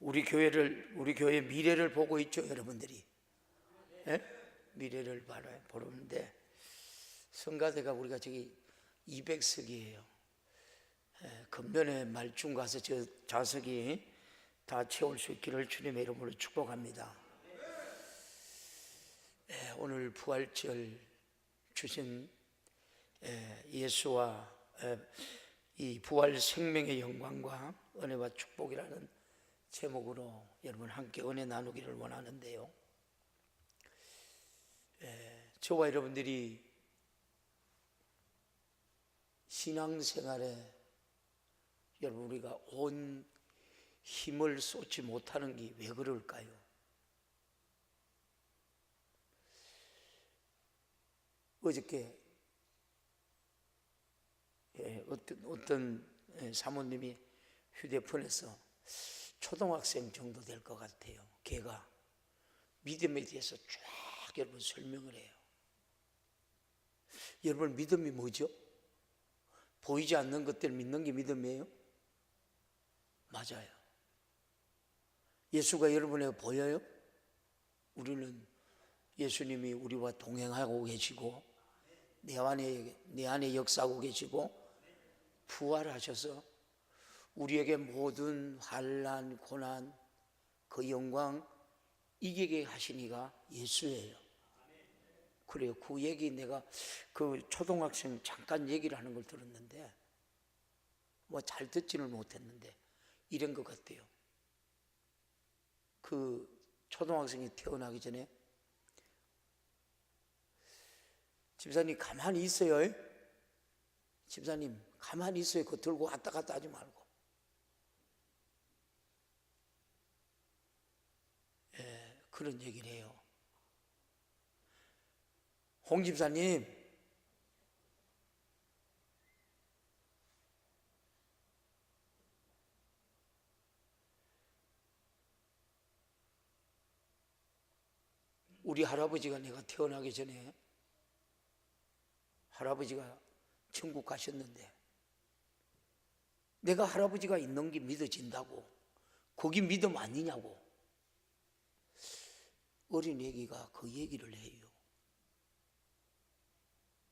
우리 교회 미래를 보고 있죠, 여러분들이. 예? 미래를 보는데 성가대가 우리가 저기 200석이에요. 금년에 말중 가서 저 좌석이 다 채울 수 있기를 주님의 이름으로 축복합니다. 오늘 부활절 주신 예수와 이 부활 생명의 영광과 은혜와 축복이라는 제목으로 여러분 함께 은혜 나누기를 원하는데요, 저와 여러분들이 신앙생활에 여러분 우리가 온 힘을 쏟지 못하는 게 왜 그럴까요? 어저께 어떤 사모님이 휴대폰에서 초등학생 정도 될 것 같아요. 걔가 믿음에 대해서 쫙 여러분 설명을 해요. 여러분 믿음이 뭐죠? 보이지 않는 것들을 믿는 게 믿음이에요? 맞아요. 예수가 여러분에게 보여요? 우리는 예수님이 우리와 동행하고 계시고 내 안에 역사하고 계시고 부활하셔서 우리에게 모든 환난, 고난, 그 영광 이기게 하시니가 예수예요. 그래요. 그 얘기 내가 그 초등학생 잠깐 얘기를 하는 걸 들었는데 뭐 잘 듣지는 못했는데 이런 것 같아요. 그 초등학생이 태어나기 전에 집사님 가만히 있어요. 집사님 가만히 있어요. 그거 들고 왔다 갔다 하지 말고. 그런 얘기를 해요. 홍 집사님, 우리 할아버지가 내가 태어나기 전에 할아버지가 천국 가셨는데 내가 할아버지가 있는 게 믿어진다고, 거기 믿음 아니냐고 어린 애기가 그 얘기를 해요.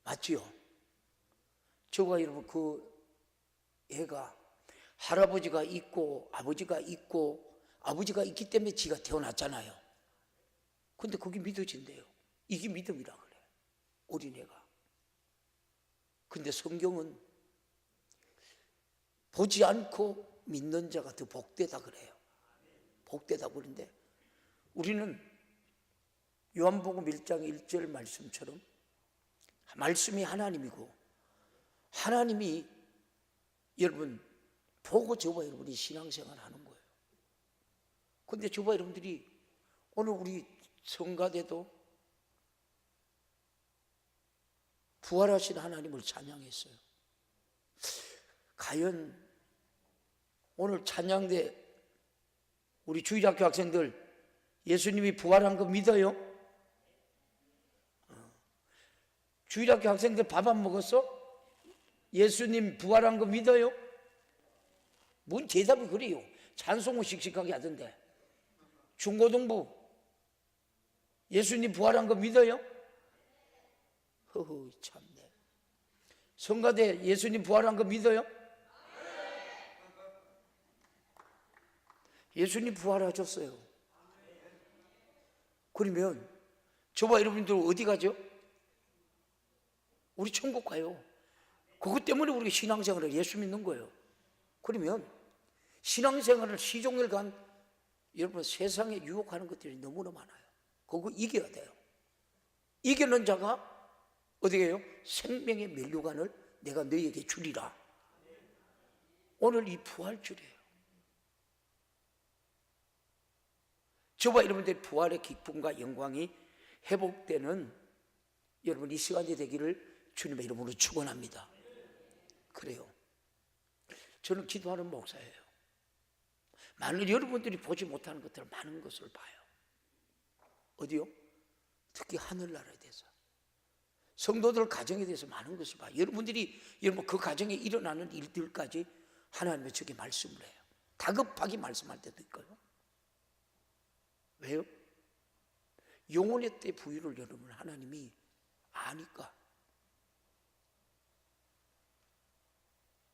맞지요? 저가 여러분 그 애가 할아버지가 있고 아버지가 있고 아버지가 있기 때문에 지가 태어났잖아요. 근데 그게 믿어진대요. 이게 믿음이라 그래, 어린애가. 근데 성경은 보지 않고 믿는 자가 더 복되다 그래요. 복되다 그러는데 우리는 요한복음 1장 1절 말씀처럼 말씀이 하나님이고 하나님이 여러분 보고 저와 여러분이 신앙생활 하는 거예요. 그런데 저와 여러분들이 오늘 우리 성가대도 부활하신 하나님을 찬양했어요. 과연 오늘 찬양대 우리 주일학교 학생들 예수님이 부활한 거 믿어요? 주일학교 학생들 밥 안 먹었어? 예수님 부활한 거 믿어요? 뭔 대답이 그래요? 찬송을 씩씩하게 하던데. 중고등부 예수님 부활한 거 믿어요? 허허 참네. 성가대 예수님 부활한 거 믿어요? 예수님 부활하셨어요. 그러면 저와 여러분들 어디 가죠? 우리 천국 가요. 그것 때문에 우리가 신앙생활을 예수 믿는 거예요. 그러면 신앙생활을 시종일관 여러분 세상에 유혹하는 것들이 너무나 많아요. 그거 이겨야 돼요. 이기는 자가 어떻게 해요? 생명의 면류관을 내가 너희에게 주리라. 오늘 이 부활절이에요. 저와 여러분들의 부활의 기쁨과 영광이 회복되는 여러분 이 시간이 되기를 주님의 이름으로 축원합니다. 그래요. 저는 기도하는 목사예요. 많은 여러분들이 보지 못하는 것들을 많은 것을 봐요. 어디요? 특히 하늘나라에 대해서, 성도들 가정에 대해서 많은 것을 봐요. 여러분들이 여러분 그 가정에 일어나는 일들까지 하나님의 저게 말씀을 해요. 다급하게 말씀할 때도 있고요. 왜요? 영혼의 때 부유를 여러분 하나님이 아니까.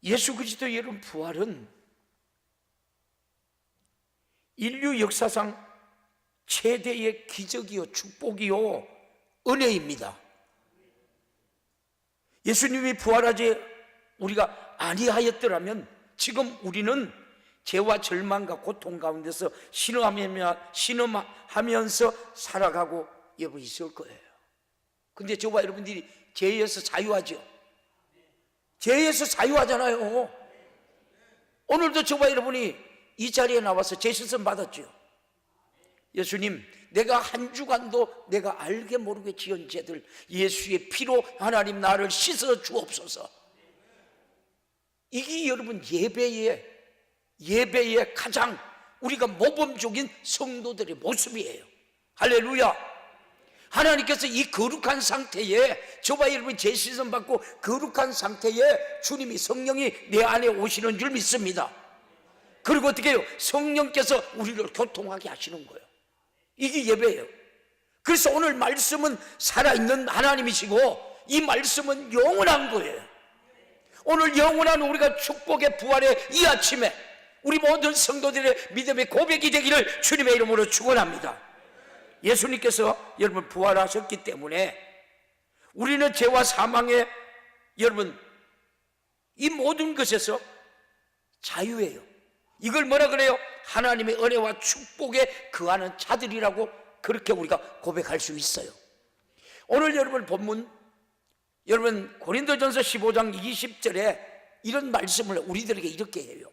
예수 그리스도의 여러분 부활은 인류 역사상 최대의 기적이요 축복이요 은혜입니다. 예수님이 부활하지 우리가 아니하였더라면 지금 우리는 죄와 절망과 고통 가운데서 신음하면서 살아가고 여러분 있을 거예요. 근데 저와 여러분들이 죄에서 자유하죠. 죄에서 자유하잖아요. 오늘도 저와 여러분이 이 자리에 나와서 죄 씻음 받았죠. 예수님, 내가 한 주간도 내가 알게 모르게 지은 죄들 예수의 피로 하나님 나를 씻어 주옵소서. 이게 여러분 예배의 가장 우리가 모범적인 성도들의 모습이에요. 할렐루야. 하나님께서 이 거룩한 상태에 저와 여러분이 죄 씻음 받고 거룩한 상태에 주님이 성령이 내 안에 오시는 줄 믿습니다. 그리고 어떻게 해요? 성령께서 우리를 교통하게 하시는 거예요. 이게 예배예요. 그래서 오늘 말씀은 살아있는 하나님이시고 이 말씀은 영원한 거예요. 오늘 영원한 우리가 축복의 부활의 이 아침에 우리 모든 성도들의 믿음의 고백이 되기를 주님의 이름으로 축원합니다. 예수님께서 여러분 부활하셨기 때문에 우리는 죄와 사망의 여러분 이 모든 것에서 자유예요. 이걸 뭐라 그래요? 하나님의 은혜와 축복에 거하는 자들이라고 그렇게 우리가 고백할 수 있어요. 오늘 여러분 본문 여러분 고린도전서 15장 20절에 이런 말씀을 우리들에게 이렇게 해요.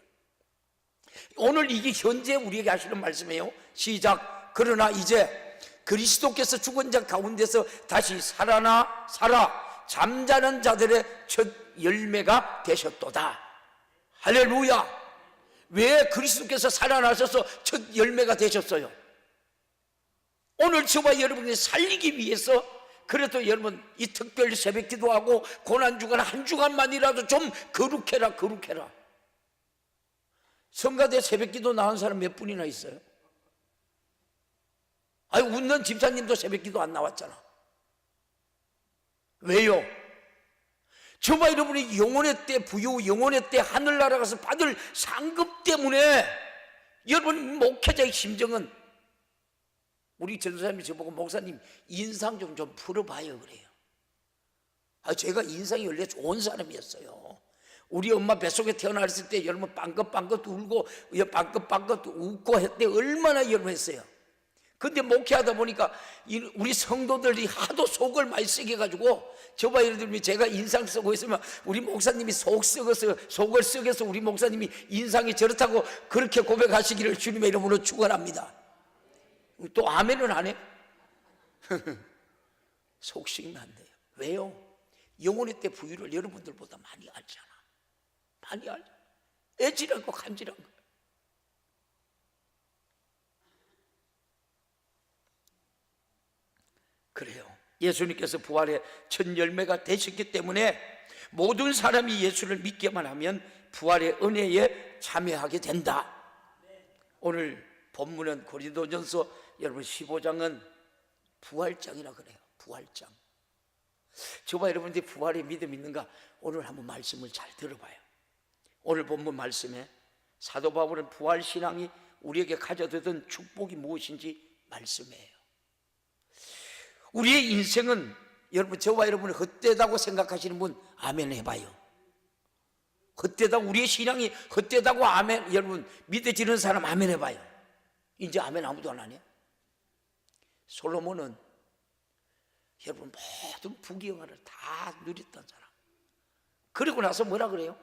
오늘 이게 현재 우리에게 하시는 말씀이에요. 시작. 그러나 이제 그리스도께서 죽은 자 가운데서 다시 살아 잠자는 자들의 첫 열매가 되셨도다. 할렐루야. 왜 그리스도께서 살아나셔서 첫 열매가 되셨어요? 오늘 저와 여러분이 살리기 위해서 그래도 여러분 이 특별 새벽 기도하고 고난주간 한 주간만이라도 좀 거룩해라. 성가대 새벽 기도 나온 사람 몇 분이나 있어요? 아니 웃는 집사님도 새벽 기도 안 나왔잖아. 왜요? 저와 여러분이 영혼의 때 부유, 영혼의 때 하늘나라 가서 받을 상급 때문에 여러분 목회자의 심정은 우리 전도사님이 저보고 목사님 인상 좀 풀어봐요 그래요. 제가 인상이 원래 좋은 사람이었어요. 우리 엄마 뱃속에 태어났을 때 여러분 빵긋빵긋 울고 빵긋빵긋 웃고 했대. 얼마나 여러분 했어요. 근데 목회하다 보니까 우리 성도들이 하도 속을 많이 쓰게 가지고 저와 예를 들면 제가 인상 쓰고 있으면 우리 목사님이 속을 썩여서 우리 목사님이 인상이 저렇다고 그렇게 고백하시기를 주님의 이름으로 축원합니다. 또 아멘은 안 해? 속 썩이면 안 돼요. 왜요? 영혼의 때 부유를 여러분들보다 많이 알잖아. 많이 알잖아. 애질한 거 간질한 거. 그래요. 예수님께서 부활의 첫 열매가 되셨기 때문에 모든 사람이 예수를 믿기만 하면 부활의 은혜에 참여하게 된다. 오늘 본문은 고린도전서 여러분 15장은 부활장이라 그래요. 부활장. 저와 여러분들이 부활의 믿음 있는가? 오늘 한번 말씀을 잘 들어봐요. 오늘 본문 말씀에 사도 바울은 부활 신앙이 우리에게 가져다던 축복이 무엇인지 말씀해요. 우리의 인생은 여러분 저와 여러분이 헛되다고 생각하시는 분 아멘 해봐요. 헛되다 우리의 신앙이 헛되다고 아멘 여러분 믿어지는 사람 아멘 해봐요. 이제 아멘 아무도 안 하네. 솔로몬은 여러분 모든 부귀영화를 다 누렸던 사람. 그리고 나서 뭐라 그래요?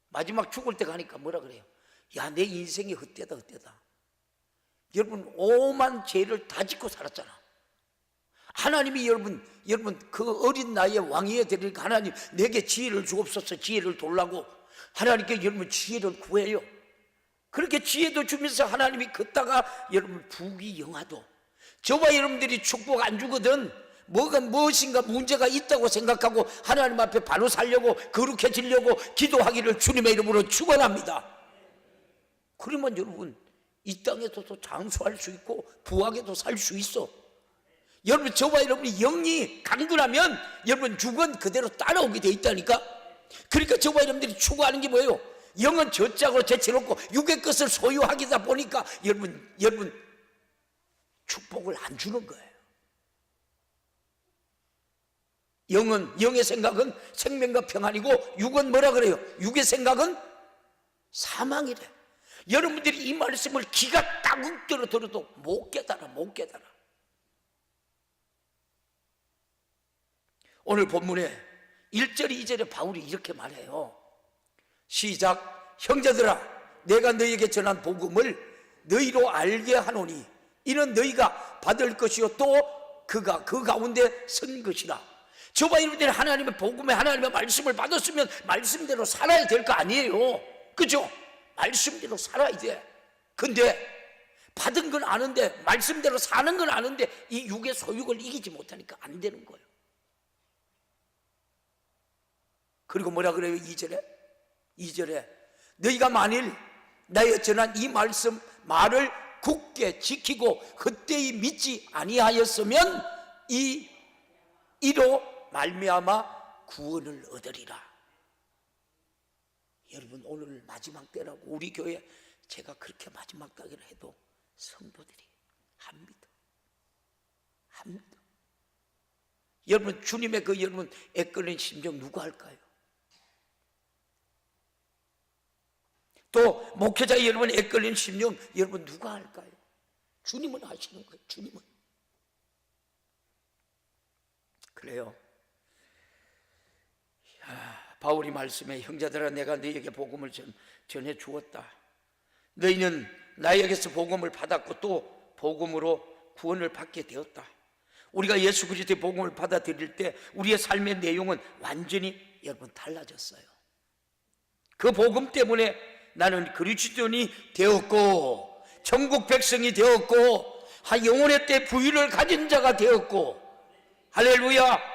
마지막 죽을 때 가니까 뭐라 그래요? 야, 내 인생이 헛되다. 여러분 오만 죄를 다 짓고 살았잖아. 하나님이 여러분 그 어린 나이에 왕위에 되니까 하나님 내게 지혜를 주옵소서. 지혜를 돌라고 하나님께 여러분 지혜를 구해요. 그렇게 지혜도 주면서 하나님이 걷다가 여러분 부귀영화도 저와 여러분들이 축복 안 주거든 무엇인가 문제가 있다고 생각하고 하나님 앞에 바로 살려고 거룩해지려고 기도하기를 주님의 이름으로 축원합니다. 그러면 여러분 이 땅에서도 장수할 수 있고 부하게도 살 수 있어. 여러분, 저와 여러분이 영이 강건하면 여러분 육은 그대로 따라오게 돼 있다니까. 그러니까 저와 여러분들이 추구하는 게 뭐예요? 영은 저짝으로 제쳐놓고 육의 것을 소유하기다 보니까 여러분 축복을 안 주는 거예요. 영의 생각은 생명과 평안이고 육은 뭐라 그래요? 육의 생각은 사망이래. 여러분들이 이 말씀을 기가 따국 들어도 못 깨달아. 오늘 본문에 1절 2절에 바울이 이렇게 말해요. 시작. 형제들아, 내가 너희에게 전한 복음을 너희로 알게 하노니 이는 너희가 받을 것이요 또 그가 그 가운데 선 것이라. 저와 여러분들이 하나님의 복음에 하나님의 말씀을 받았으면 말씀대로 살아야 될 거 아니에요. 그죠? 말씀대로 살아야 돼. 근데 받은 건 아는데 말씀대로 사는 건 아는데 이 육의 소욕을 이기지 못하니까 안 되는 거예요. 그리고 뭐라 그래요? 2절에 너희가 만일 나의 전한 이 말을 굳게 지키고 헛되이 믿지 아니하였으면 이로 말미암아 구원을 얻으리라. 여러분, 오늘 마지막 때라고 우리 교회 제가 그렇게 마지막 때를 해도 성도들이 합니다. 여러분, 주님의 그 여러분 애끓는 심정 누가 할까요? 또 목회자 여러분 애끓는 심정 여러분 누가 할까요? 주님은 하시는 거예요. 주님은. 그래요. 바울이 말씀에 형제들아, 내가 너희에게 복음을 전해 주었다. 너희는 나에게서 복음을 받았고 또 복음으로 구원을 받게 되었다. 우리가 예수 그리스도의 복음을 받아들일 때 우리의 삶의 내용은 완전히 여러분 달라졌어요. 그 복음 때문에 나는 그리스도인이 되었고 천국 백성이 되었고 영혼의 때 부유를 가진 자가 되었고, 할렐루야.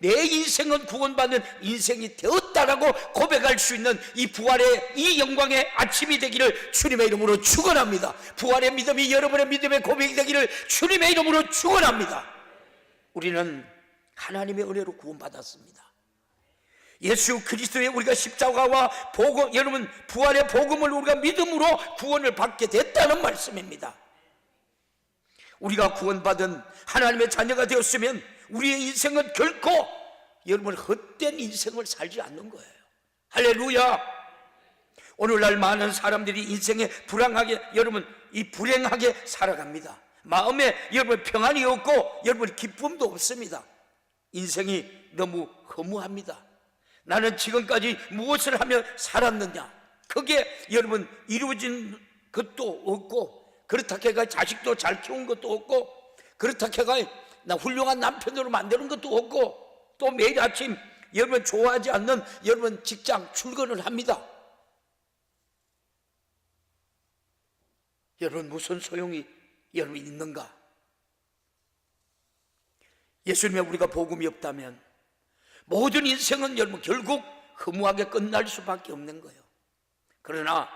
내 인생은 구원받는 인생이 되었다라고 고백할 수 있는 이 부활의 이 영광의 아침이 되기를 주님의 이름으로 축원합니다. 부활의 믿음이 여러분의 믿음의 고백이 되기를 주님의 이름으로 축원합니다. 우리는 하나님의 은혜로 구원받았습니다. 예수 그리스도의 우리가 십자가와 복음, 여러분 부활의 복음을 우리가 믿음으로 구원을 받게 됐다는 말씀입니다. 우리가 구원받은 하나님의 자녀가 되었으면 우리의 인생은 결코 여러분 헛된 인생을 살지 않는 거예요. 할렐루야. 오늘날 많은 사람들이 인생에 불행하게 살아갑니다. 마음에 여러분 평안이 없고 여러분 기쁨도 없습니다. 인생이 너무 허무합니다. 나는 지금까지 무엇을 하며 살았느냐, 그게 여러분 이루어진 것도 없고, 그렇다 해가 자식도 잘 키운 것도 없고, 그렇다 해가 나 훌륭한 남편으로 만드는 것도 없고, 또 매일 아침 여러분 좋아하지 않는 여러분 직장 출근을 합니다. 여러분 무슨 소용이 여러분 있는가? 예수님의 우리가 복음이 없다면 모든 인생은 여러분 결국 허무하게 끝날 수밖에 없는 거예요. 그러나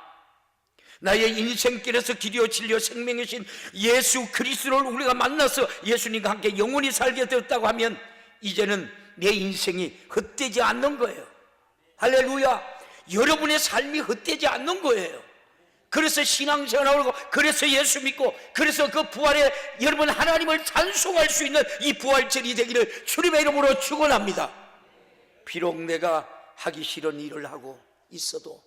나의 인생길에서 길이요 진리요 생명이신 예수 그리스도를 우리가 만나서 예수님과 함께 영원히 살게 되었다고 하면 이제는 내 인생이 헛되지 않는 거예요. 할렐루야. 여러분의 삶이 헛되지 않는 거예요. 그래서 신앙생활하고, 그래서 예수 믿고, 그래서 그 부활에 여러분 하나님을 찬송할 수 있는 이 부활절이 되기를 주님의 이름으로 축원합니다. 비록 내가 하기 싫은 일을 하고 있어도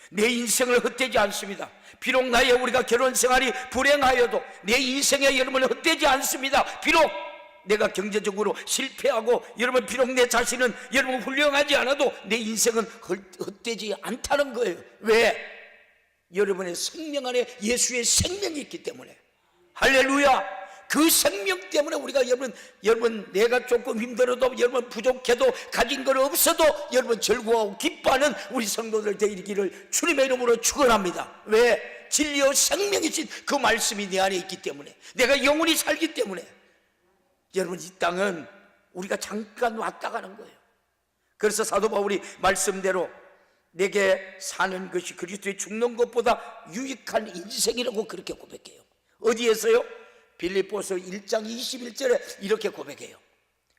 내 인생을 헛되지 않습니다. 비록 우리가 결혼 생활이 불행하여도 내 인생에 여러분 헛되지 않습니다. 비록 내가 경제적으로 실패하고 여러분 비록 내 자신은 여러분 훌륭하지 않아도 내 인생은 헛되지 않다는 거예요. 왜? 여러분의 생명 안에 예수의 생명이 있기 때문에. 할렐루야. 그 생명 때문에 우리가 여러분 내가 조금 힘들어도 여러분 부족해도 가진 것 없어도 여러분 즐거워하고 기뻐하는 우리 성도들 되기를 주님의 이름으로 축원합니다. 왜? 진리요 생명이신 그 말씀이 내 안에 있기 때문에, 내가 영원히 살기 때문에. 여러분 이 땅은 우리가 잠깐 왔다 가는 거예요. 그래서 사도 바울이 말씀대로 내게 사는 것이 그리스도의 죽는 것보다 유익한 인생이라고 그렇게 고백해요. 어디에서요? 빌립보서 1장 21절에 이렇게 고백해요.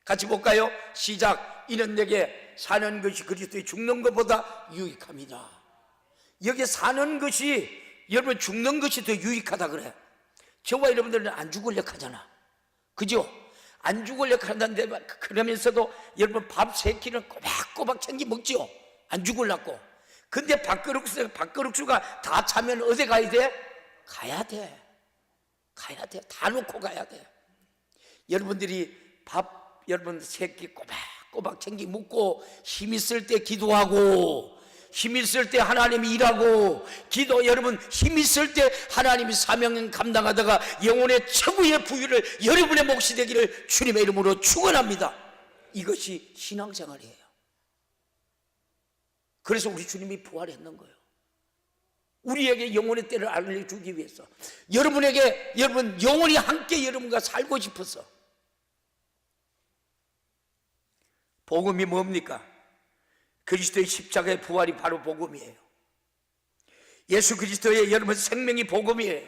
같이 볼까요? 시작. 이는 내게 사는 것이 그리스도의 죽는 것보다 유익합니다. 여기 사는 것이, 여러분 죽는 것이 더 유익하다 그래. 저와 여러분들은 안 죽으려고 하잖아, 그죠? 안 죽으려고 한다는데 그러면서도 여러분 밥 3끼는 꼬박꼬박 챙겨 먹죠, 안 죽으려고. 근데 밥그릇수가 다 차면 어디 가야 돼? 가야 돼. 다 놓고 가야 돼. 여러분들이 밥 여러분 3끼 꼬박꼬박 챙겨 먹고 힘 있을 때 기도하고, 힘 있을 때 하나님이 일하고, 여러분 힘 있을 때 하나님이 사명 감당하다가 영혼의 최고의 부유를 여러분의 몫이 되기를 주님의 이름으로 축원합니다. 이것이 신앙생활이에요. 그래서 우리 주님이 부활했는 거예요. 우리에게 영혼의 때를 알려주기 위해서, 여러분에게, 여러분 영원히 함께 여러분과 살고 싶어서. 복음이 뭡니까? 그리스도의 십자가의 부활이 바로 복음이에요. 예수 그리스도의 여러분 생명이 복음이에요.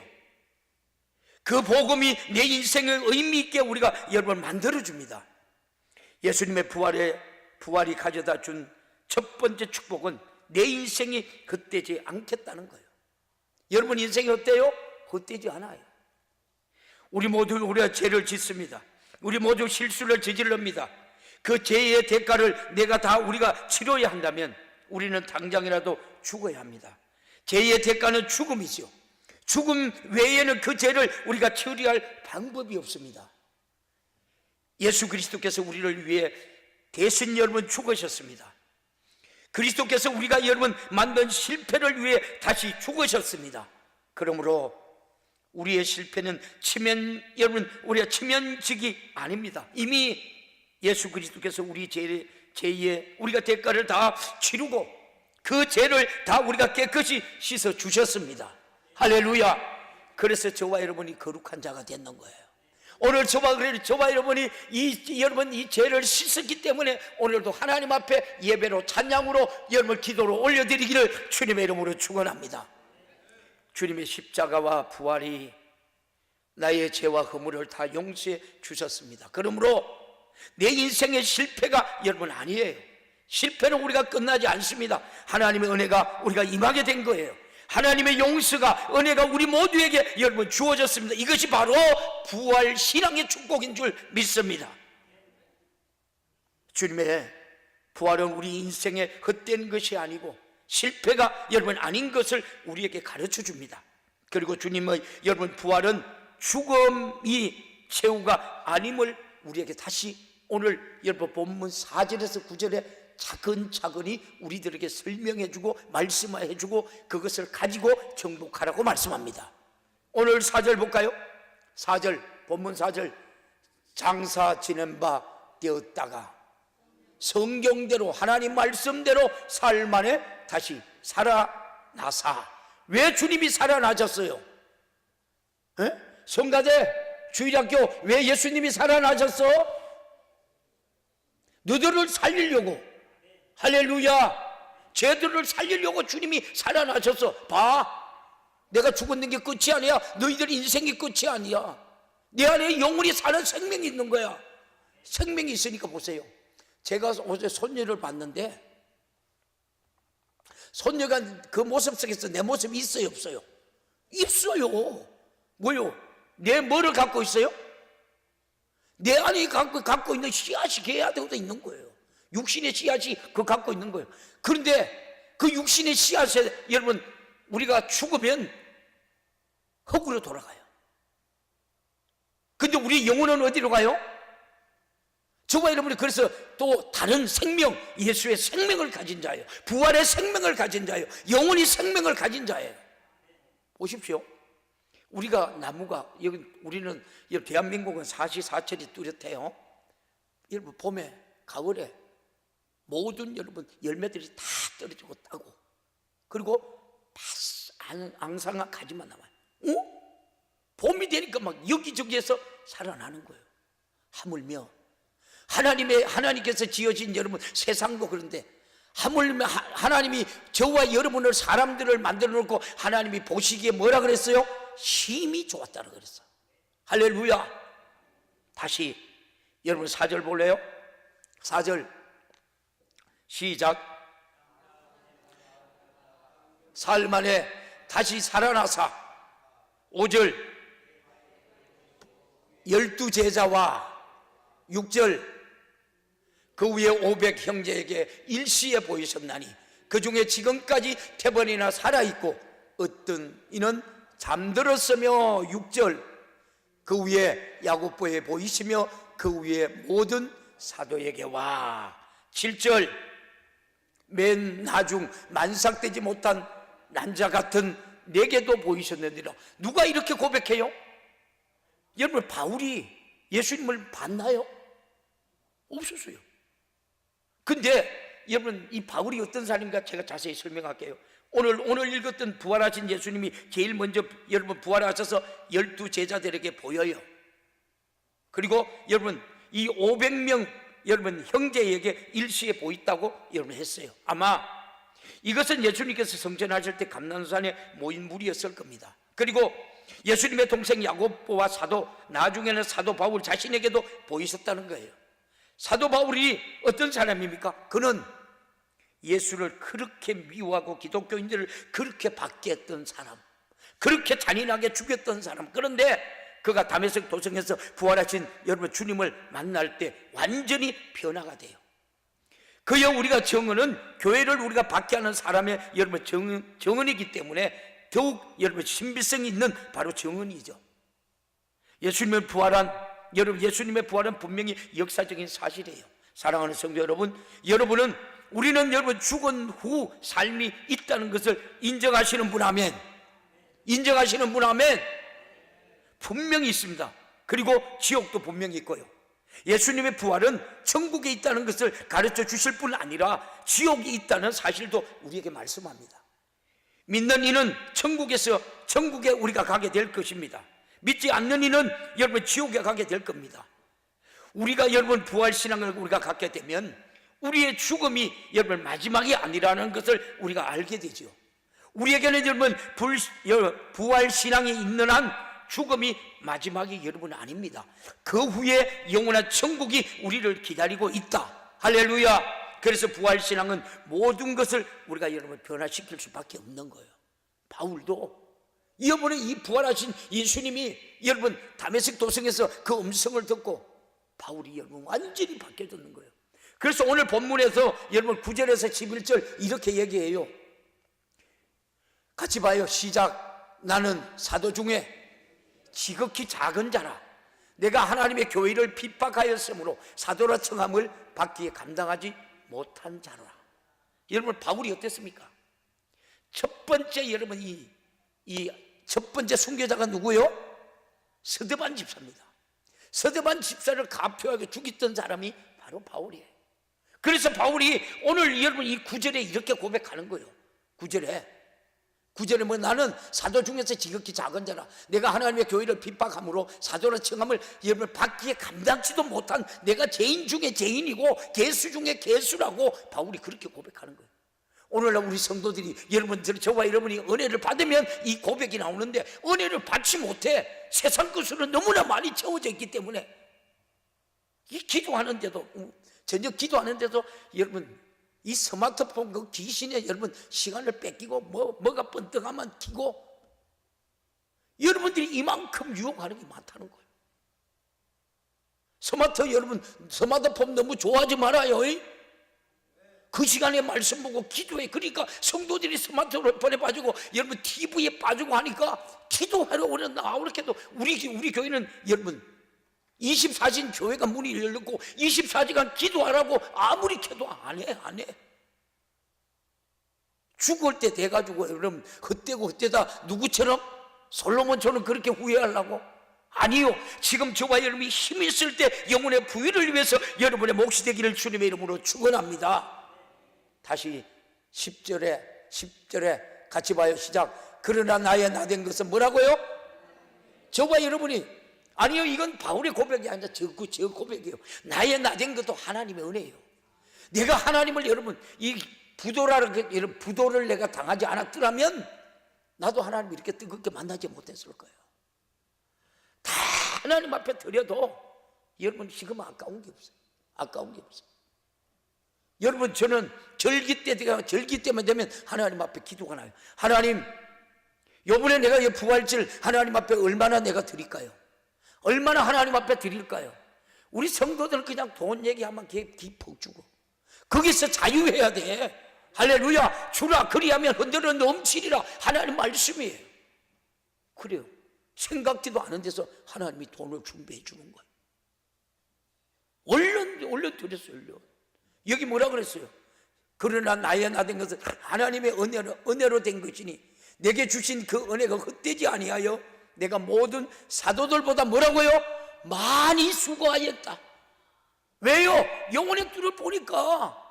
그 복음이 내 인생을 의미 있게 우리가 여러분 만들어줍니다. 예수님의 부활이 가져다 준 첫 번째 축복은 내 인생이 헛되지 않겠다는 거예요. 여러분 인생이 어때요? 헛되지 않아요. 우리 모두 우리가 죄를 짓습니다. 우리 모두 실수를 저질릅니다. 그 죄의 대가를 우리가 치러야 한다면 우리는 당장이라도 죽어야 합니다. 죄의 대가는 죽음이죠. 죽음 외에는 그 죄를 우리가 처리할 방법이 없습니다. 예수 그리스도께서 우리를 위해 대신 여러분 죽으셨습니다. 그리스도께서 우리가 여러분 만든 실패를 위해 다시 죽으셨습니다. 그러므로 우리의 실패는 우리가 치면직이 아닙니다. 이미 예수 그리스도께서 우리 죄의 우리가 대가를 다 치르고 그 죄를 다 우리가 깨끗이 씻어 주셨습니다. 할렐루야. 그래서 저와 여러분이 거룩한 자가 됐는 거예요. 오늘 저와 여러분이 이 죄를 씻었기 때문에 오늘도 하나님 앞에 예배로, 찬양으로, 여러분 기도로 올려드리기를 주님의 이름으로 축원합니다. 주님의 십자가와 부활이 나의 죄와 허물을 다 용서해 주셨습니다. 그러므로 내 인생의 실패가 여러분 아니에요. 실패는 우리가 끝나지 않습니다. 하나님의 은혜가 우리가 임하게 된 거예요. 하나님의 용서가, 은혜가 우리 모두에게 여러분 주어졌습니다. 이것이 바로 부활 신앙의 축복인 줄 믿습니다. 주님의 부활은 우리 인생에 헛된 것이 아니고 실패가 여러분 아닌 것을 우리에게 가르쳐 줍니다. 그리고 주님의 여러분 부활은 죽음이 최후가 아님을 우리에게 다시 오늘 여러분 본문 4절에서 9절에 차근차근히 우리들에게 설명해주고 말씀해주고 그것을 가지고 정복하라고 말씀합니다. 오늘 4절 볼까요? 4절, 본문 4절. 장사 지낸 바 되었다가 성경대로 하나님 말씀대로 삶 안에 다시 살아나사. 왜 주님이 살아나셨어요? 성가대, 주일학교, 왜 예수님이 살아나셨어? 너희들을 살리려고. 할렐루야. 죄들을 살리려고 주님이 살아나셨어. 봐, 내가 죽었는 게 끝이 아니야. 너희들 인생이 끝이 아니야. 내 안에 영원히 사는 생명이 있는 거야. 생명이 있으니까 보세요. 제가 어제 손녀를 봤는데 손녀가 그 모습 속에서 내 모습이 있어요, 없어요? 있어요. 뭐요? 내 뭐를 갖고 있어요? 내 안에 갖고 있는 씨앗이 걔한테도 있는 거예요. 육신의 씨앗이 그 갖고 있는 거예요. 그런데 그 육신의 씨앗에 여러분 우리가 죽으면 흙으로 돌아가요. 근데 우리 영혼은 어디로 가요? 저와 여러분이 그래서 또 다른 생명, 예수의 생명을 가진 자예요. 부활의 생명을 가진 자예요. 영원히 생명을 가진 자예요. 보십시오. 우리가 나무가 여기 우리는 대한민국은 사시사철이 뚜렷해요. 여러분 봄에 가을에 모든 여러분 열매들이 다 떨어지고 따고 그리고 앙상한 가지만 남아요. 봄이 되니까 막 여기저기에서 살아나는 거예요. 하물며 하나님께서 지어진 여러분 세상도 그런데 하물며 하나님이 저와 여러분을 사람들을 만들어 놓고 하나님이 보시기에 뭐라 그랬어요? 심히 좋았다고 그랬어. 할렐루야. 다시 여러분 4절 볼래요? 4절 시작. 사흘 만에 다시 살아나사 5절 12제자와 6절 그 후에 500 형제에게 일시에 보이셨나니 그 중에 지금까지 태번이나 살아있고 어떤 이는 잠들었으며 6절 그 후에 야고보에 보이시며 그 후에 모든 사도에게 와 7절 맨 나중 만삭되지 못한 난자 같은 내게도 보이셨느니라. 누가 이렇게 고백해요? 여러분 바울이 예수님을 봤나요? 없었어요. 근데 여러분 이 바울이 어떤 사람인가 제가 자세히 설명할게요. 오늘 읽었던 부활하신 예수님이 제일 먼저 여러분 부활하셔서 12제자들에게 보여요. 그리고 여러분 이 500명 여러분 형제에게 일시에 보였다고 여러분 했어요. 아마 이것은 예수님께서 성전하실 때 감난산에 모인 무리였을 겁니다. 그리고 예수님의 동생 야고보와 사도 나중에는 사도 바울 자신에게도 보이셨다는 거예요. 사도 바울이 어떤 사람입니까? 그는 예수를 그렇게 미워하고 기독교인들을 그렇게 받게 했던 사람, 그렇게 잔인하게 죽였던 사람. 그런데 그가 다메섹 도성에서 부활하신 여러분 주님을 만날 때 완전히 변화가 돼요. 그여 우리가 정은은 교회를 우리가 받게 하는 사람의 여러분 정은이기 때문에 더욱 여러분 신비성이 있는 바로 정은이죠. 예수님의 부활은 분명히 역사적인 사실이에요. 사랑하는 성도 여러분, 우리는 여러분 죽은 후 삶이 있다는 것을 인정하시는 분 아멘. 인정하시는 분 아멘. 분명히 있습니다. 그리고 지옥도 분명히 있고요. 예수님의 부활은 천국에 있다는 것을 가르쳐 주실 뿐 아니라 지옥이 있다는 사실도 우리에게 말씀합니다. 믿는 이는 천국에 우리가 가게 될 것입니다. 믿지 않는 이는 여러분 지옥에 가게 될 겁니다. 우리가 여러분 부활신앙을 우리가 갖게 되면 우리의 죽음이 여러분 마지막이 아니라는 것을 우리가 알게 되죠. 우리에게는 여러분 부활신앙이 있는 한 죽음이 마지막이 여러분 아닙니다. 그 후에 영원한 천국이 우리를 기다리고 있다. 할렐루야. 그래서 부활신앙은 모든 것을 우리가 여러분 변화시킬 수밖에 없는 거예요. 바울도 이번에 이 부활하신 예수님이 여러분 다메섹 도성에서 그 음성을 듣고 바울이 여러분 완전히 바뀌어졌는 거예요. 그래서 오늘 본문에서 여러분 9절에서 11절 이렇게 얘기해요. 같이 봐요. 시작. 나는 사도 중에 지극히 작은 자라. 내가 하나님의 교회를 핍박하였으므로 사도라 청함을 받기에 감당하지 못한 자라. 여러분 바울이 어땠습니까? 첫 번째 여러분 이 첫 번째 순교자가 누구요? 스데반 집사입니다. 스데반 집사를 가표하게 죽였던 사람이 바로 바울이에요. 그래서 바울이 오늘 여러분 이 9절에 이렇게 고백하는 거예요. 9절에 뭐 나는 사도 중에서 지극히 작은 자라. 내가 하나님의 교회를 핍박함으로 사도라 청함을 여러분 받기에 감당치도 못한 내가 죄인 중에 죄인이고 개수 중에 개수라고 바울이 그렇게 고백하는 거예요. 오늘날 우리 성도들이 여러분들 저와 여러분이 은혜를 받으면 이 고백이 나오는데 은혜를 받지 못해. 세상 것으로 너무나 많이 채워져 있기 때문에 이 기도하는데도 저녁 기도하는데도 여러분 이 스마트폰 그 귀신에 여러분 시간을 뺏기고 뭐가 번뜩하면 튀고 여러분들이 이만큼 유혹하는 게 많다는 거예요. 스마트폰 너무 좋아하지 말아요. 그 시간에 말씀 보고 기도해. 그러니까 성도들이 스마트폰에 빠지고 여러분 TV에 빠지고 하니까 기도하러 오는 아무렇게도 우리 교회는 여러분 24시간 교회가 문이 열렸고 24시간 기도하라고 아무리 켜도 안 해. 죽을 때 돼가지고 여러분 헛되다 누구처럼? 솔로몬처럼 그렇게 후회하려고? 아니요. 지금 저와 여러분이 힘이 있을 때 영혼의 부위를 위해서 여러분의 몫이 되기를 주님의 이름으로 축원합니다. 다시 10절에 같이 봐요. 시작. 그러나 나의 나된 것은 뭐라고요? 저와 여러분이 아니요, 이건 바울의 고백이 아니라 저 고백이에요. 나의 나된 것도 하나님의 은혜예요. 내가 하나님을 여러분 이 이런 부도를 내가 당하지 않았더라면 나도 하나님 이렇게 뜨겁게 만나지 못했을 거예요. 다 하나님 앞에 드려도 여러분 지금 아까운 게 없어요. 아까운 게 없어요. 여러분 저는 절기 때만 되면 하나님 앞에 기도가 나요. 하나님, 요번에 내가 이 부활절 하나님 앞에 얼마나 내가 드릴까요? 얼마나 하나님 앞에 드릴까요? 우리 성도들은 그냥 돈 얘기하면 기폭 주고 거기서 자유해야 돼. 할렐루야. 주라 그리하면 흔들어 넘치리라. 하나님 말씀이에요. 그래요. 생각지도 않은 데서 하나님이 돈을 준비해 주는 거예요. 얼른 드렸어요. 얼른. 여기 뭐라 그랬어요? 그러나 나의 나 된 것은 하나님의 은혜로 된 것이니 내게 주신 그 은혜가 헛되지 아니하여 내가 모든 사도들보다 뭐라고요? 많이 수고하였다. 왜요? 영혼의 뜰을 보니까,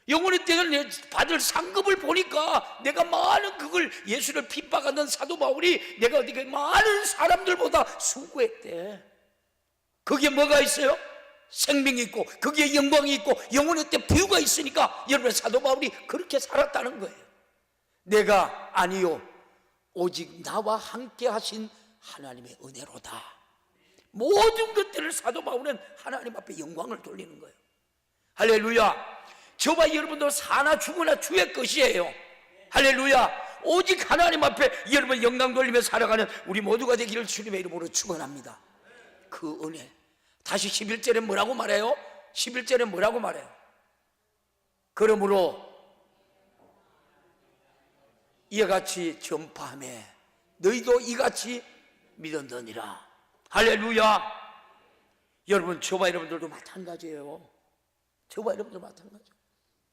영혼의 뜰을 받을 상급을 보니까 내가 많은 그걸 예수를 핍박하는 사도 바울이 내가 어떻게 많은 사람들보다 수고했대. 거기에 뭐가 있어요? 생명이 있고 거기에 영광이 있고 영혼의 때 부유가 있으니까 여러분 사도 바울이 그렇게 살았다는 거예요. 내가 아니요 오직 나와 함께 하신 하나님의 은혜로다. 모든 것들을 사도 바울은 하나님 앞에 영광을 돌리는 거예요. 할렐루야. 저와 여러분도 사나 죽으나 주의 것이에요. 할렐루야. 오직 하나님 앞에 여러분 영광 돌리며 살아가는 우리 모두가 되기를 주님의 이름으로 축원합니다. 그 은혜. 다시 11절에 뭐라고 말해요? 11절에 뭐라고 말해요? 그러므로 이와 같이 전파하며 너희도 이같이 믿었느니라. 할렐루야. 여러분 저와 여러분들도 마찬가지예요. 저와 여러분도 마찬가지예요.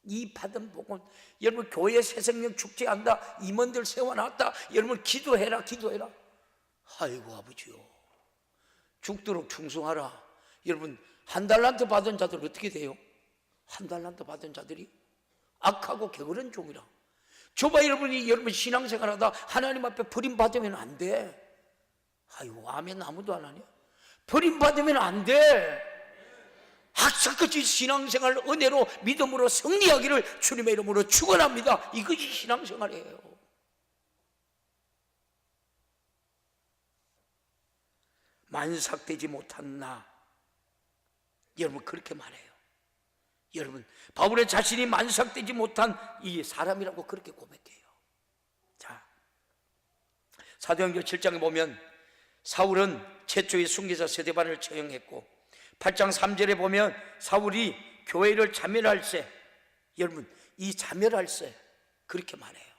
이 받은 복은 여러분 교회 새생명 축제한다, 임원들 세워놨다, 여러분 기도해라. 아이고 아버지요 죽도록 충성하라. 여러분 한 달란트 받은 자들 어떻게 돼요? 한 달란트 받은 자들이 악하고 게으른 종이라. 저봐 여러분이 여러분 신앙생활하다 하나님 앞에 버림받으면 안 돼. 아이고 아멘 아무도 안 하냐? 버림받으면 안 돼. 악착같이 신앙생활 은혜로 믿음으로 승리하기를 주님의 이름으로 축원합니다. 이것이 신앙생활이에요. 만삭되지 못한 나, 여러분 그렇게 말해요. 여러분 바울의 자신이 만삭되지 못한 이 사람이라고 그렇게 고백해요. 자, 사도행전 7장에 보면 사울은 최초의 순교자 스데반을 처형했고 8장 3절에 보면 사울이 교회를 자멸할세, 여러분 이 자멸할세 그렇게 말해요.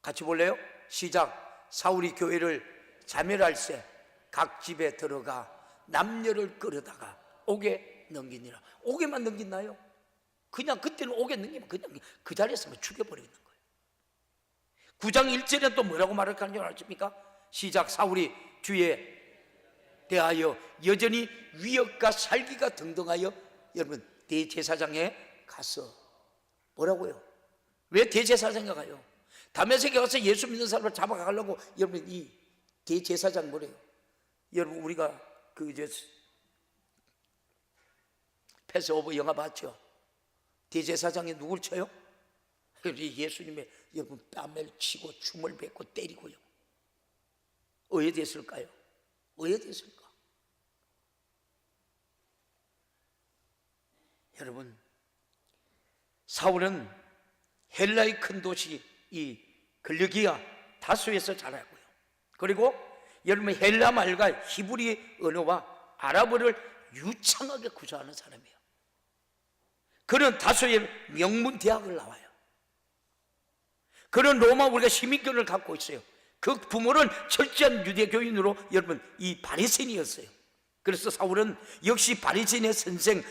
같이 볼래요? 시작. 사울이 교회를 자멸할세 각 집에 들어가 남녀를 끌어다가 옥에 넘기니라. 옥에만 넘긴나요? 그냥 그때는 옥에 넘기면 그냥 그 자리에서 죽여버리는 거예요. 9장 1절에 또 뭐라고 말하는 줄 아십니까? 시작. 사울이 주에 대하여 여전히 위협과 살기가 등등하여 여러분 대제사장에 가서 뭐라고요? 왜 대제사장에 가요? 다메섹에 가서 예수 믿는 사람을 잡아가려고 여러분 이 대제사장 뭐래요? 여러분 우리가 그 이제 패스오버 영화 봤죠? 대제사장이 누굴 쳐요? 예수님의 여러분 뺨을 치고 춤을 뱉고 때리고요. 어디에 됐을까요? 어디에 됐을까? 여러분 사울은 헬라의 큰 도시 이 글르기아 다수에서 자라고요. 그리고 여러분 헬라 말과 히브리 언어와 아랍어를 유창하게 구사하는 사람이에요. 그런 다수의 명문 대학을 나와요. 그런 로마 우리가 시민권을 갖고 있어요. 그 부모는 철저한 유대교인으로 여러분 이 바리새인이었어요. 그래서 사울은 역시 바리새인의 선생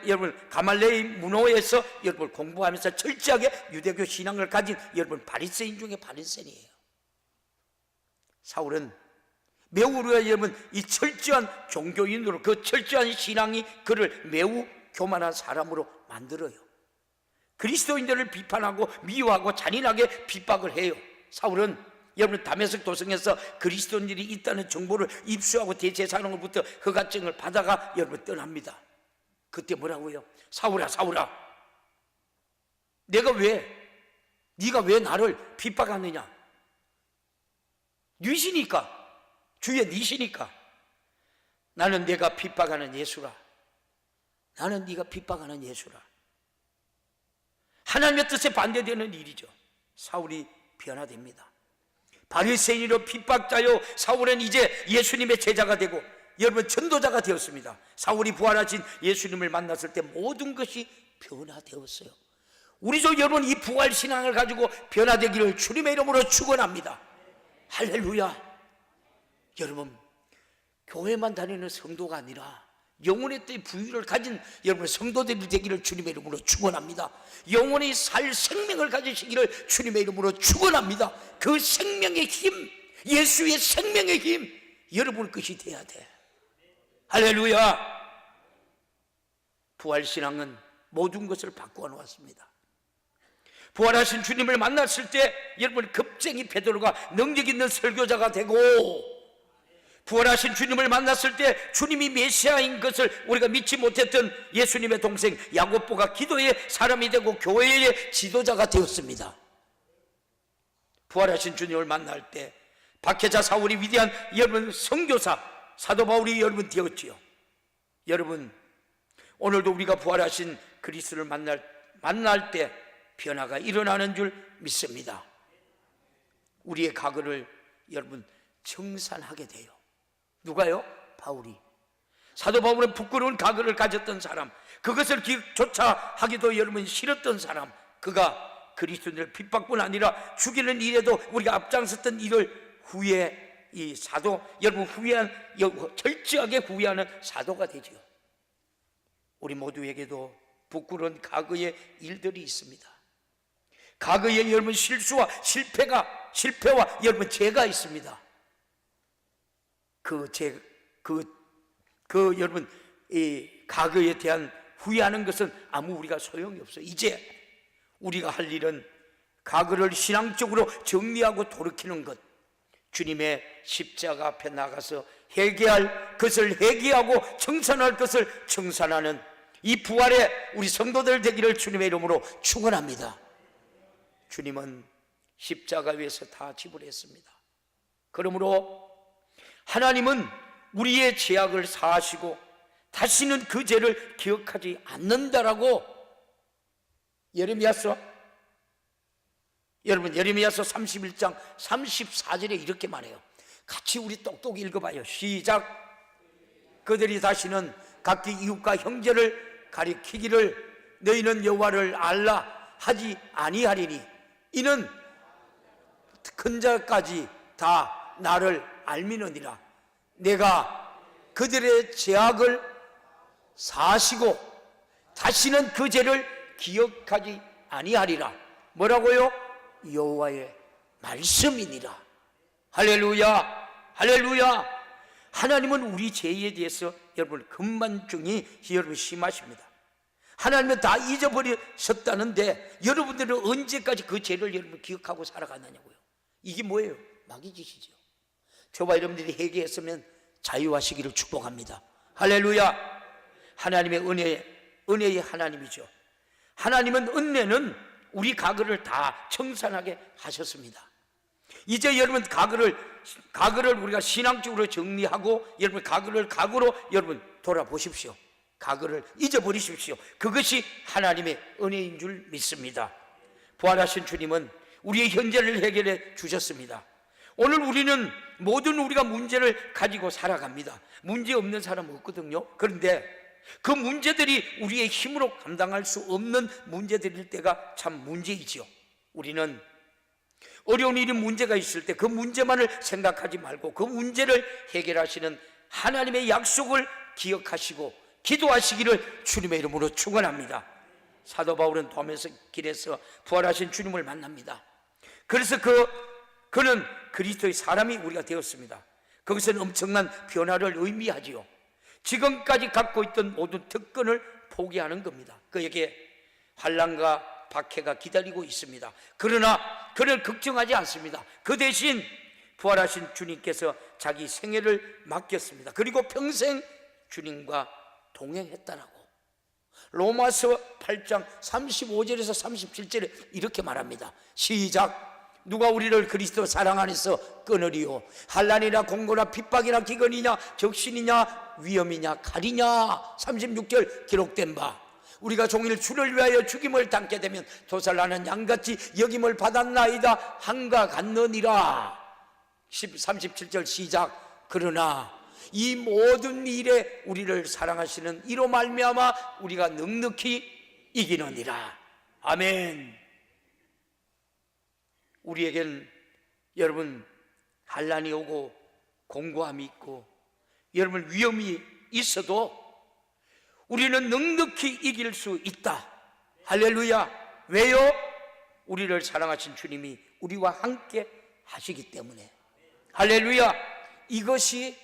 여러분 가말레의 문호에서 여러분 공부하면서 철저하게 유대교 신앙을 가진 여러분 바리새인 중에 바리새인이에요. 사울은 매우 우리가 여러분 이 철저한 종교인으로 그 철저한 신앙이 그를 매우 교만한 사람으로 만들어요. 그리스도인들을 비판하고 미워하고 잔인하게 핍박을 해요. 사울은 여러분 다메섹 도성에서 그리스도인들이 있다는 정보를 입수하고 대제사장으로부터 허가증을 받아가 여러분 떠납니다. 그때 뭐라고요? 사울아 네가 왜 나를 핍박하느냐? 뉘시니까, 주의 니시니까. 나는 내가 핍박하는 예수라. 나는 네가 핍박하는 예수라. 하나님의 뜻에 반대되는 일이죠. 사울이 변화됩니다. 바리새인이로 핍박자요 사울은 이제 예수님의 제자가 되고 여러분 전도자가 되었습니다. 사울이 부활하신 예수님을 만났을 때 모든 것이 변화되었어요. 우리도 여러분 이 부활신앙을 가지고 변화되기를 주님의 이름으로 축원합니다. 할렐루야. 여러분 교회만 다니는 성도가 아니라 영혼의 뜻 부유를 가진 여러분 성도들이 되기를 주님의 이름으로 축원합니다. 영혼이 살 생명을 가지시기를 주님의 이름으로 축원합니다. 그 생명의 힘, 예수의 생명의 힘 여러분 것이 돼야 돼. 할렐루야. 부활신앙은 모든 것을 바꾸어 놓았습니다. 부활하신 주님을 만났을 때 여러분 급쟁이 베드로가 능력 있는 설교자가 되고, 부활하신 주님을 만났을 때 주님이 메시아인 것을 우리가 믿지 못했던 예수님의 동생 야고보가 기도의 사람이 되고 교회의 지도자가 되었습니다. 부활하신 주님을 만날 때 박해자 사울이 위대한 여러분 선교사 사도 바울이 여러분 되었지요. 여러분 오늘도 우리가 부활하신 그리스도를 만날 때 변화가 일어나는 줄 믿습니다. 우리의 과거를 여러분 청산하게 돼요. 누가요? 바울이. 사도 바울은 부끄러운 과거를 가졌던 사람, 그것을 기억조차 하기도 여러분 싫었던 사람, 그가 그리스도인을 핍박뿐 아니라 죽이는 일에도 우리가 앞장섰던 일을 후에 이 사도 여러분 철저하게 후회하는 사도가 되지요. 우리 모두에게도 부끄러운 과거의 일들이 있습니다. 과거의 여러분 실수와 실패와 여러분 죄가 있습니다. 여러분 이 과거에 대한 후회하는 것은 아무 우리가 소용이 없어요. 이제 우리가 할 일은 과거를 신앙적으로 정리하고 돌이키는 것, 주님의 십자가 앞에 나가서 회개할 것을 회개하고 청산할 것을 청산하는 이 부활의 우리 성도들 되기를 주님의 이름으로 축원합니다. 주님은 십자가 위에서 다 지불했습니다. 그러므로 하나님은 우리의 죄악을 사하시고 다시는 그 죄를 기억하지 않는다라고 예레미야서 31장 34절에 이렇게 말해요. 같이 우리 똑똑히 읽어봐요. 시작. 그들이 다시는 각기 이웃과 형제를 가리키기를 너희는 여호와를 알라 하지 아니하리니 이는 큰 자까지 다 나를 알미느니라. 내가 그들의 죄악을 사하시고 다시는 그 죄를 기억하지 아니하리라. 뭐라고요? 여호와의 말씀이니라. 할렐루야, 할렐루야. 하나님은 우리 죄에 대해서 여러분 금만증이 여러분 심하십니다. 하나님은 다 잊어버리셨다는데 여러분들은 언제까지 그 죄를 여러분 기억하고 살아가느냐고요. 이게 뭐예요? 마귀 짓이죠. 저와 여러분들이 회개했으면 자유하시기를 축복합니다. 할렐루야. 하나님의 은혜의 하나님이죠. 하나님은 은혜는 우리 과거를 다 청산하게 하셨습니다. 이제 여러분 과거를 우리가 신앙적으로 정리하고 여러분 과거로 여러분 돌아보십시오. 과거를 잊어버리십시오. 그것이 하나님의 은혜인 줄 믿습니다. 부활하신 주님은 우리의 현재를 해결해 주셨습니다. 오늘 우리는 모든 우리가 문제를 가지고 살아갑니다. 문제 없는 사람은 없거든요. 그런데 그 문제들이 우리의 힘으로 감당할 수 없는 문제들일 때가 참 문제이지요. 우리는 어려운 일이 문제가 있을 때 그 문제만을 생각하지 말고 그 문제를 해결하시는 하나님의 약속을 기억하시고 기도하시기를 주님의 이름으로 축원합니다. 사도 바울은 도메섹길에서 부활하신 주님을 만납니다. 그래서 그는 그리스도의 사람이 우리가 되었습니다. 그것은 엄청난 변화를 의미하지요. 지금까지 갖고 있던 모든 특권을 포기하는 겁니다. 그에게 환난과 박해가 기다리고 있습니다. 그러나 그를 걱정하지 않습니다. 그 대신 부활하신 주님께서 자기 생애를 맡겼습니다. 그리고 평생 주님과 동행했다라고. 로마서 8장 35절에서 37절에 이렇게 말합니다. 시작. 누가 우리를 그리스도 사랑 안에서 끊으리요? 환난이나 공고나 핍박이나 기근이냐 적신이냐 위험이냐 칼이냐. 36절 기록된 바 우리가 종일 주를 위하여 죽임을 당게 되면 도살나는 양같이 여김을 받았나이다 한가 같느니라. 37절 시작. 그러나 이 모든 일에 우리를 사랑하시는 이로 말미암아 우리가 넉넉히 이기느니라. 아멘. 우리에겐 여러분 환난이 오고 공고함이 있고 여러분 위험이 있어도 우리는 넉넉히 이길 수 있다. 할렐루야. 왜요? 우리를 사랑하신 주님이 우리와 함께 하시기 때문에. 할렐루야. 이것이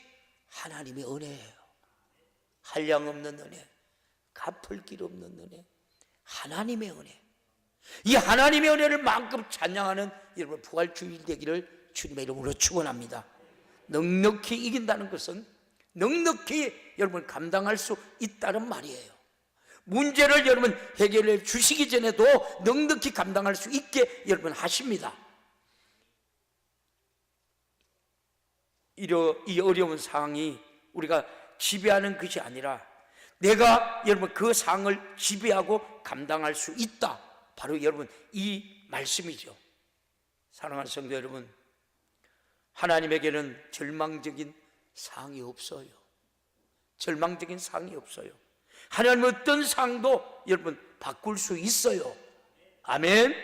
하나님의 은혜예요. 한량 없는 은혜, 갚을 길 없는 은혜, 하나님의 은혜. 이 하나님의 은혜를 마음껏 찬양하는 여러분 부활주일 되기를 주님의 이름으로 축원합니다. 넉넉히 이긴다는 것은 넉넉히 여러분 감당할 수 있다는 말이에요. 문제를 여러분 해결해 주시기 전에도 넉넉히 감당할 수 있게 여러분 하십니다. 이 어려운 상황이 우리가 지배하는 것이 아니라 내가 여러분 그 상황을 지배하고 감당할 수 있다. 바로 여러분 이 말씀이죠. 사랑하는 성도 여러분, 하나님에게는 절망적인 상황이 없어요. 절망적인 상황이 없어요. 하나님은 어떤 상황도 여러분 바꿀 수 있어요. 아멘.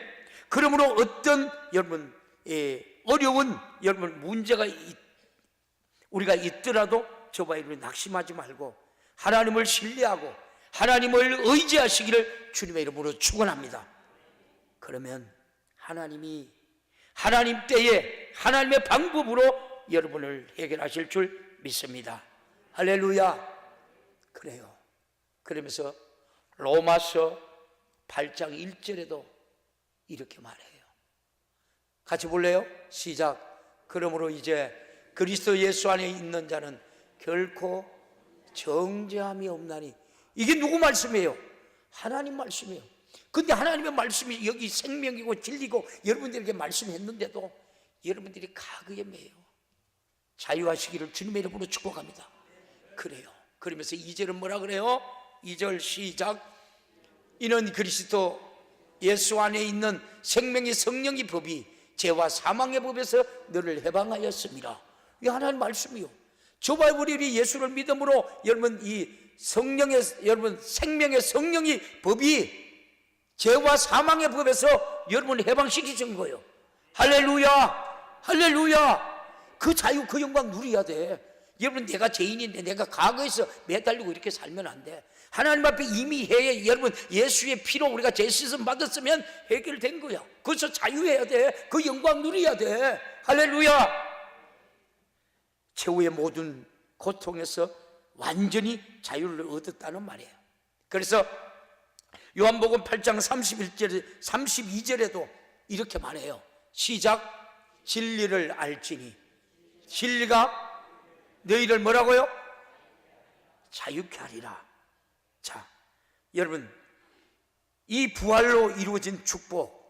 그러므로 어떤 여러분 어려운 여러분 문제가 우리가 있더라도 저와 여러분 낙심하지 말고 하나님을 신뢰하고 하나님을 의지하시기를 주님의 이름으로 축원합니다. 그러면 하나님이 하나님 때에 하나님의 방법으로 여러분을 해결하실 줄 믿습니다. 할렐루야. 그래요. 그러면서 로마서 8장 1절에도 이렇게 말해요. 같이 볼래요? 시작. 그러므로 이제 그리스도 예수 안에 있는 자는 결코 정죄함이 없나니. 이게 누구 말씀이에요? 하나님 말씀이에요. 근데 하나님의 말씀이 여기 생명이고 진리고 여러분들에게 말씀했는데도 여러분들이 가그에 매여 자유하시기를 주님의 이름으로 축복합니다. 그래요. 그러면서 2절은 뭐라 그래요? 2절 시작. 이는 그리스도 예수 안에 있는 생명의 성령의 법이 죄와 사망의 법에서 너를 해방하였습니다. 이 하나님 말씀이요. 저와 우리 예수를 믿음으로 여러분 이 성령의 여러분 생명의 성령의 법이 죄와 사망의 법에서 여러분을 해방시키신 거예요. 할렐루야. 할렐루야. 그 자유 그 영광 누려야 돼. 여러분 내가 죄인인데 내가 과거에서 매달리고 이렇게 살면 안 돼. 하나님 앞에 이미 여러분 예수의 피로 우리가 죄 씻음 받았으면 해결된 거야. 그래서 자유해야 돼. 그 영광 누려야 돼. 할렐루야. 최후의 모든 고통에서 완전히 자유를 얻었다는 말이에요. 그래서 요한복음 8장 31절 32절에도 이렇게 말해요. 시작. 진리를 알지니 진리가 너희를 뭐라고요? 자유케 하리라. 자, 여러분 이 부활로 이루어진 축복,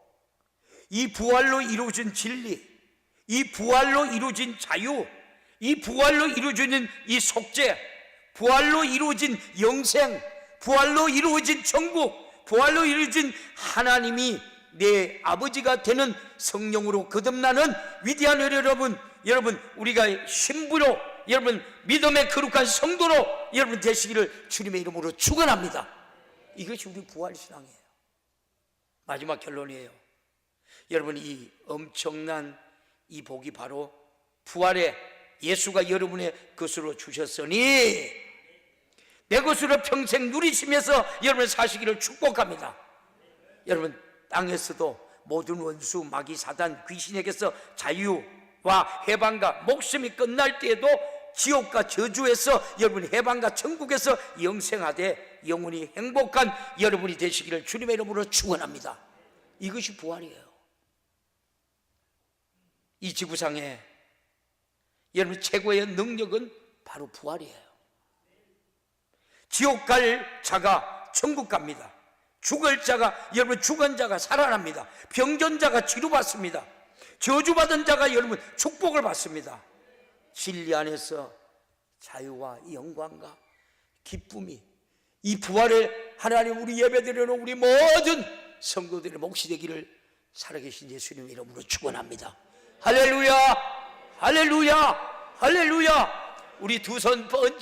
이 부활로 이루어진 진리, 이 부활로 이루어진 자유, 이 부활로 이루어지는 이 속죄, 부활로 이루어진 영생, 부활로 이루어진 천국, 부활로 이루어진 하나님이 내 아버지가 되는 성령으로 거듭나는 위대한 여러분 우리가 신부로 여러분 믿음의 거룩한 성도로 여러분 되시기를 주님의 이름으로 축원합니다. 이것이 우리 부활신앙이에요. 마지막 결론이에요. 여러분 이 엄청난 이 복이 바로 부활의 예수가 여러분의 것으로 주셨으니 내 것으로 평생 누리시면서 여러분 사시기를 축복합니다. 여러분 땅에서도 모든 원수 마귀 사단 귀신에게서 자유와 해방과 목숨이 끝날 때에도 지옥과 저주에서 여러분 해방과 천국에서 영생하되 영원히 행복한 여러분이 되시기를 주님의 이름으로 축원합니다. 이것이 부활이에요. 이 지구상에 여러분 최고의 능력은 바로 부활이에요. 지옥 갈 자가 천국 갑니다. 죽을 자가, 여러분 죽은 자가 살아납니다. 병든 자가 치료받습니다. 저주받은 자가 여러분 축복을 받습니다. 진리 안에서 자유와 영광과 기쁨이, 이 부활의 하나님, 우리 예배드리는 우리 모든 성도들의 몫이 되기를 살아계신 예수님 이름으로 축원합니다. 할렐루야, 할렐루야, 할렐루야. 우리 두 손 번쩍